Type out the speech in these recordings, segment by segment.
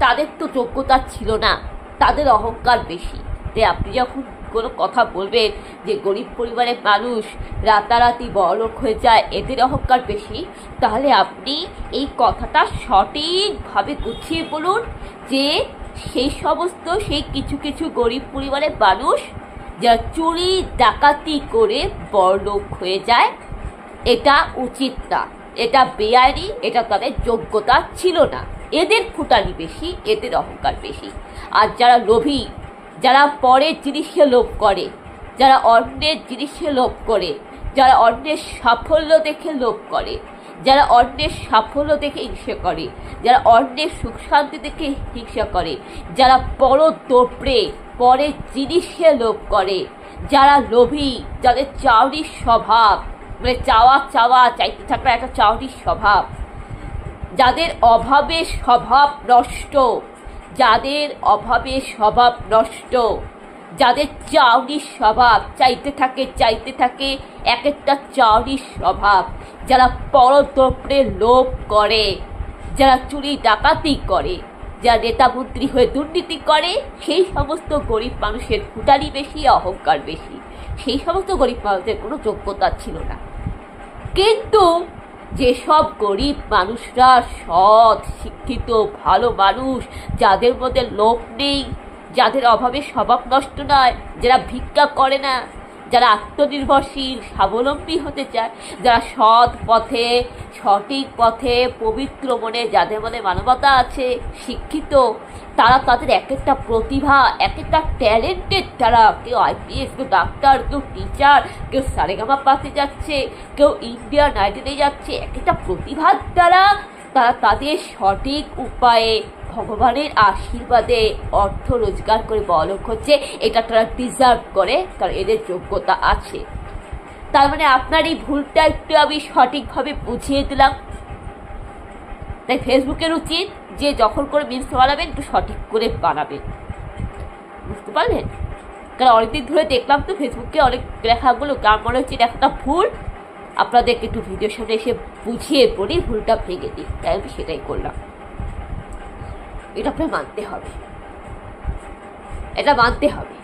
তাদের তো যোগ্যতা ছিল না, তাদের অহংকার বেশি। তাই আপনি যখন কোনো কথা বলবেন যে গরিব পরিবারের মানুষ রাতারাতি বড়লোক হয়ে যায়, এদের অহংকার বেশি, তাহলে আপনি এই কথাটা সঠিকভাবে গুছিয়ে বলুন যে সেই কিছু কিছু গরিব পরিবারের মানুষ যারা চুরি ডাকাতি করে বড়লোক হয়ে যায়, এটা উচিত না, এটা বেআইনি, এটা তাদের যোগ্যতা ছিল না। এদের ফুটানি বেশি, এদের অহংকার বেশি। আর যারা লোভী, যারা পরের জিনিসে লোভ করে, যারা অন্যের জিনিসে লোভ করে, যারা অন্যের সাফল্য দেখে লোভ করে, যারা অন্যের সাফল্য দেখে হিংসা করে, যারা অন্যের সুখ শান্তি দেখে হিংসা করে, যারা দোপড়ে পরের জিনিসে লোভ করে, যারা লোভী, যাদের চাওরির স্বভাব, মানে চাওয়া চাইতে থাকা একটা চাওরির স্বভাব, যাদের অভাবের স্বভাব নষ্ট, যাদের অভাবের স্বভাব নষ্ট, যাদের চাওরির স্বভাব, চাইতে থাকে এক একটা চাওরির স্বভাব, যারা পরদ্রব্যে লোভ করে, যারা চুরি ডাকাতি করে, যারা নেতা মন্ত্রী হয়ে দুর্নীতি করে, সেই সমস্ত গরিব মানুষের ফুটানি বেশি, অহংকার বেশি। সেই সমস্ত গরিব মানুষদের কোনো যোগ্যতা ছিল না। কিন্তু যেসব গরিব মানুষরা সৎ, শিক্ষিত, ভালো মানুষ, যাদের মধ্যে লোভ নেই, যাদের অভাবে স্বভাব নষ্ট নয়, যারা ভিক্ষা করে না, যারা আত্মনির্ভরশীল, স্বাবলম্বী হতে চায়, যারা সৎ পথে, সঠিক পথে, পবিত্র মনে, যাদের মনে মানবতা আছে, শিক্ষিত, তারা তাদের এক একটা প্রতিভা, এক একটা ট্যালেন্টেড, তারা কেউ আইপিএস, কেউ ডাক্তার, কেউ টিচার, কেউ সারেগামা পাতে যাচ্ছে, কেউ ইন্ডিয়ান আইডলে যাচ্ছে, এক একটা প্রতিভার দ্বারা তারা তাদের সঠিক উপায়ে ভগবানের আশীর্বাদে অর্থ রোজগার করে বড়লোক হচ্ছে। এটা তারা ডিজার্ভ করে, কারণ এদের যোগ্যতা আছে। তার মানে আপনার এই ভুলটা একটু আমি সঠিকভাবে বুঝিয়ে দিলাম। তাই ফেসবুকের উচিত যে যখন করে মিমস বানাবেন একটু সঠিক করে বানাবেন, বুঝতে পারলেন? কারণ অনেকদিন ধরে দেখলাম তো ফেসবুকে অনেক লেখাগুলো, আমার মনে হচ্ছে এটা একটা ভুল, আপনাদেরকে একটু ভিডিওর সামনে এসে বুঝিয়ে পড়ি, ভুলটা ভেঙে দিই, তাই আমি সেটাই করলাম। এটা আপনার মানতে হবে, এটা মানতে হবে।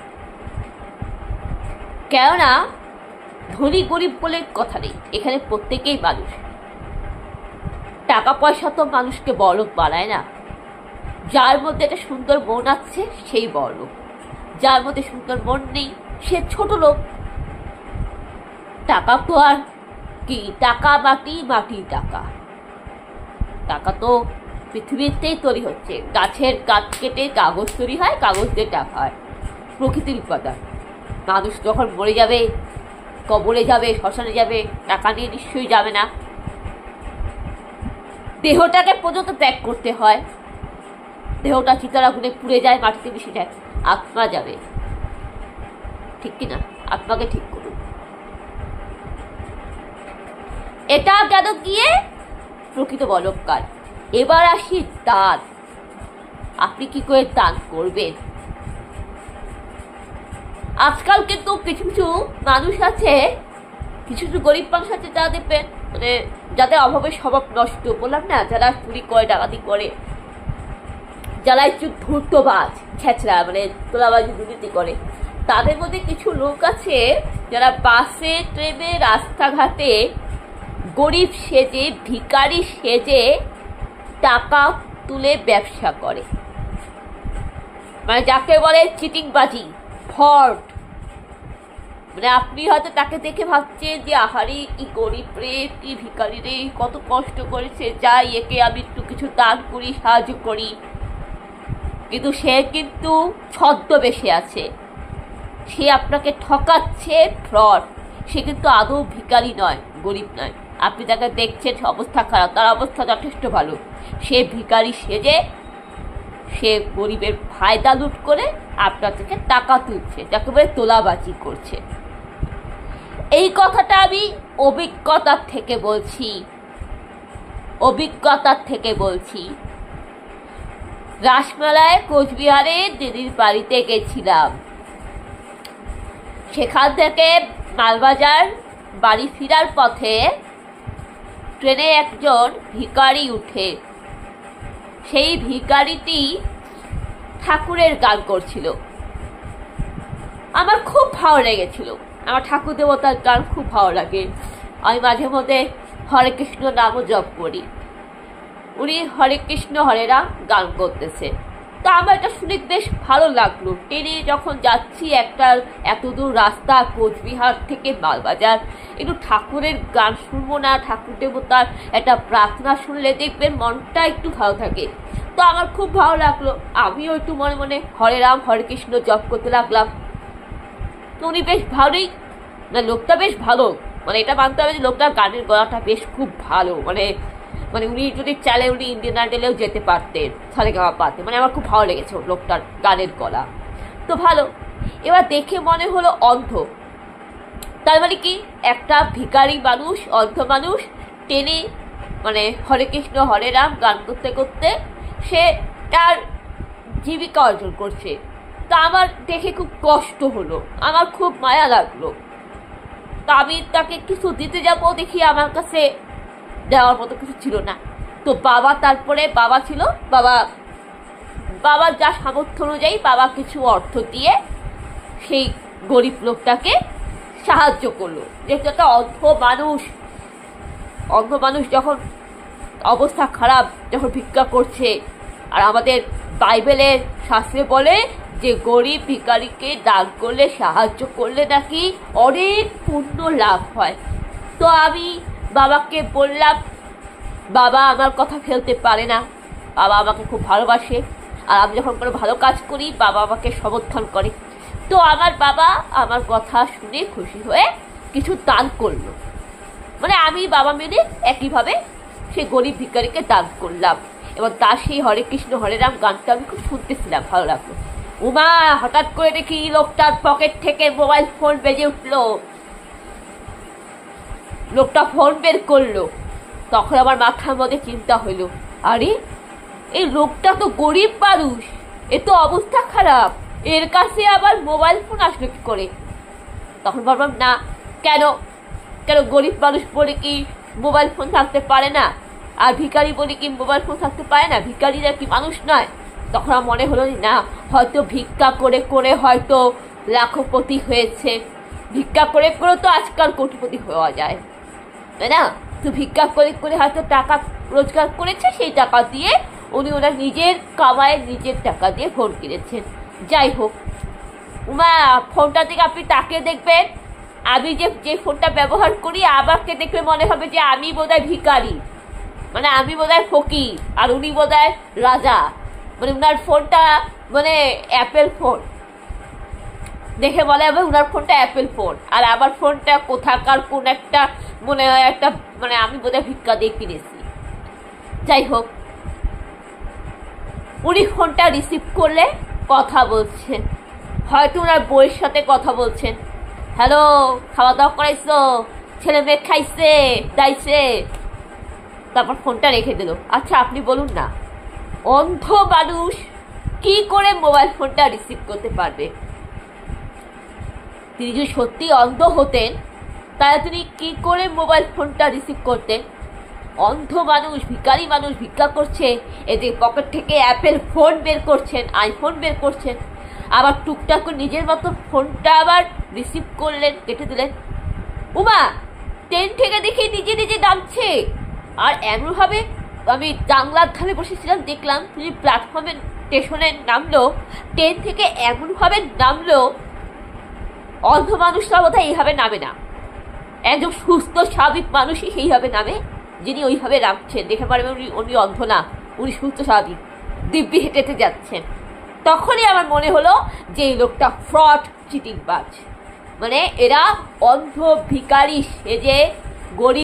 কেননা ধনী গরিব বলে কথা নেই, এখানে প্রত্যেকেই মানুষ। টাকা পয়সা তো মানুষকে বড়লোক বানায় না। যার মধ্যে একটা সুন্দর মন আছে সেই বড়লোক, যার মধ্যে সুন্দর মন নেই সে ছোট লোক। টাকা তো আর কি, টাকা মাটি, মাটি টাকা। টাকা তো পৃথিবীতেই তৈরি হচ্ছে, গাছের কাঠ কেটে কাগজ তৈরি হয়, কাগজ দিয়ে টাকা হয়, প্রকৃতির উপাদান। মানুষ যখন মরে যাবে, কবরে যাবে, শ্মশানে যাবে, টাকা নিয়ে নিশ্চয়ই যাবে না। দেহটাকে পর্যন্ত ত্যাগ করতে হয়, দেহটা চিতার আগুনে পুড়ে যায়, মাটিতে মিশে যায়, আত্মা যাবে, ঠিক কিনা? আত্মাকে ঠিক করুন। এটা গেল গিয়ে প্রকৃত বলৎকার। এবার আসি দান। আপনি কি করে দান করবেন? আজকাল কিন্তু কিছু কিছু মানুষ আছে, কিছু কিছু গরিব মানুষ আছে, যারা দেখবেন মানে যাদের অভাবে স্বভাব নষ্ট, বললাম না, যারা চুরি করে, ডাকাতি করে, যারা একটু ধূর্তবাজ, ছেঁচড়া, মানে তোলাবাজি, দুর্নীতি করে, তাদের মধ্যে কিছু লোক আছে যারা বাসে, ট্রেনে, রাস্তাঘাটে গরিব সেজে, ভিখারি সেজে টাকা তুলে ব্যবসা করে। মানে যাকে বলে চিটিংবাজি, ফ্রড। মানে আপনি হয়তো তাকে দেখে ভাবছেন যে আহারে কি গরিব রে, কি ভিখারি রে, কত কষ্ট করেছে, যাই একে আমি একটু কিছু দান করি, সাহায্য করি। কিন্তু সে কিন্তু ছদ্মবেশে আছে, সে আপনাকে ঠকাচ্ছে, ফ্রড। সে কিন্তু আদৌ ভিখারি নয়, গরিব নয়। আপনি যাকে দেখছেন অবস্থা খারাপ, তার অবস্থা যথেষ্ট ভালো। সে ভিখারি সেজে, সে গরিবের ফায়দা লুট করে আপনার থেকে টাকা তুলছে, যাকে বলে তোলাবাজি করছে। এই কথাটা আমি অভিজ্ঞতার থেকে বলছি। রাসমেলায় কোচবিহারে দিদির বাড়িতে গেছিলাম, সেখান থেকে মালবাজার বাড়ি ফেরার পথে ট্রেনে একজন ভিখারি উঠে, সেই ভিখারিটি ঠাকুরের গান করছিল। আমার খুব ভালো লেগেছিল, আমার ঠাকুর দেবতার গান খুব ভালো লাগে। আমি মাঝে মধ্যে হরে কৃষ্ণ নামও জপ করি। উনি হরে কৃষ্ণ হরে রাম গান করতেছে, তা আমার এটা শুনে বেশ ভালো লাগলো। ট্রেনে যখন যাচ্ছি একটা এত দূর রাস্তা কোচবিহার থেকে মালবাজার, একটু ঠাকুরের গান শুনবো না, ঠাকুর দেবতার একটা প্রার্থনা শুনলে দেখবেন মনটা একটু ভালো থাকে। তো আমার খুব ভালো লাগলো, আমিও একটু মনে মনে হরে রাম হরে কৃষ্ণ জপ করতে লাগলাম। তো উনি বেশ ভালোই, না লোকটা বেশ ভালো, মানে এটা মানতে হবে যে লোকটার গানের গলাটা বেশ খুব ভালো। মানে উনি যদি চাইলে উনি ইন্ডিয়ান আইডলেও যেতে পারতেন, সারেগামা পাতে। মানে আমার খুব ভালো লেগেছে লোকটার গানের গলা, তো ভালো। এবার দেখে মনে হলো অন্ধ, তার মানে কি একটা ভিখারি মানুষ, অন্ধ মানুষ টেনে মানে হরে কৃষ্ণ হরে রাম গান করতে করতে সে তার জীবিকা অর্জন করছে। তা আমার দেখে খুব কষ্ট হলো, আমার খুব মায়া লাগলো। তা আমি তাকে কিছু দিতে যাবো, দেখি আমার কাছে দেওয়ার মতো কিছু ছিল না। তো বাবা, তারপরে বাবা ছিল, বাবার যা সামর্থ্য অনুযায়ী বাবা কিছু অর্থ দিয়ে সেই গরিব লোকটাকে সাহায্য করলো। যেহেতু একটা অন্ধ মানুষ যখন অবস্থা খারাপ, যখন ভিক্ষা করছে, আর আমাদের বাইবেলের শাস্ত্রে বলে যে গরিব ভিখারিকে দান করলে, সাহায্য করলে নাকি অনেক পুণ্য লাভ হয়। তো আমি বাবাকে বললাম, বাবা আমার কথা ফেলতে পারে না, বাবা আমাকে খুব ভালোবাসে, আর আমি যখন কোনো ভালো কাজ করি বাবা আমাকে সমর্থন করে। তো আমার বাবা আমার কথা শুনে খুশি হয়ে কিছু দান করলো। মানে আমি বাবা মিলে একইভাবে সেই গরিব ভিখারিকে দান করলাম। এবং তার সেই হরে কৃষ্ণ হরে রাম গানটা আমি খুব শুনতেছিলাম, ভালো লাগলো। উমা, হঠাৎ করে দেখি লোকটার পকেট থেকে মোবাইল ফোন বেজে উঠলো। লোকটা ফোন বের করলো, তখন আমার মাথার মধ্যে চিন্তা হইল, আরে এই লোকটা তো গরিব মানুষ, এ তো অবস্থা খারাপ, এর কাছে আবার মোবাইল ফোন আসলো কি করে? তখন ভাবলাম, না, কেন গরিব মানুষ বলে কি মোবাইল ফোন থাকতে পারে না? আর ভিখারি বলে কি মোবাইল ফোন থাকতে পারে না? ভিখারিরা কি মানুষ নয়? তখন আমার মনে হলো, না, হয়তো ভিক্ষা করে করে হয়তো লাখপতি হয়েছে। ভিক্ষা করে করে তো আজকাল কোটিপতি হওয়া যায়, তাই না? তো ভিক্ষা করে করে হয়তো টাকা রোজগার করেছে, সেই টাকা দিয়ে উনি ওনার নিজের কামায় নিজের টাকা দিয়ে ফোন কিনেছেন। যাই হোক, উমা, ফোনটা থেকে আপনি তাকে দেখবেন, আমি যে ফোনটা ব্যবহার করি আমাকে দেখলে মনে হবে যে আমি বোধহয় ভিখারি, মানে আমি বোধহয় ফকির, আর উনি বোধহয় রাজা। মানে উনার ফোনটা মানে অ্যাপেল ফোন, দেখে বলে হবে উনার ফোনটা অ্যাপেল ফোন, আর আমার ফোনটা কোথাকার কোন একটা মনে হয় একটা, মানে আমি বোধহয় ভিক্ষা দিয়ে কিনেছি। যাই হোক, উনি ফোনটা রিসিভ করলে কথা বলছেন, হয়তো ওনার বউয়ের সাথে কথা বলছেন। হ্যালো, খাওয়া দাওয়া করাইছো? ছেলে মেয়ে খাইছে দাইছে? তারপর ফোনটা রেখে দিল। আচ্ছা আপনি বলুন না, অন্ধ মানুষ কি করে মোবাইল ফোনটা রিসিভ করতে পারবে? তিনি যদি সত্যি অন্ধ হতেন তাহলে তিনি কি করে মোবাইল ফোনটা রিসিভ করতেন? অন্ধ মানুষ, ভিখারি মানুষ ভিক্ষা করছে, এদের পকেট থেকে অ্যাপেল ফোন বের করছেন, আইফোন বের করছেন, আবার টুকটাক করে নিজের মতো ফোনটা আবার রিসিভ করলেন, কেটে দিলেন। উমা, ট্রেন থেকে দেখি নিজে নিজে নামছে, আর এমনভাবে আমি জানলার ধারে বসেছিলাম, দেখলাম তিনি প্ল্যাটফর্মে স্টেশনে নামলো, ট্রেন থেকে এমনভাবে নামলো, অন্ধ মানুষরা বোধহয় এইভাবে নামে না। একজন সুস্থ স্বাভাবিক মানুষই সেইভাবে নামে, যিনি ওইভাবে নামছেন। দেখে পারবেন উনি অন্ধ না, উনি সুস্থ স্বাভাবিক, দিব্যি হেঁটে হেঁটে যাচ্ছেন। তখনই আমার মনে হলো যে এই লোকটা ফ্রড, চিটিংবাজ। মানে এরা অন্ধ ভিখারি সেজে গরিব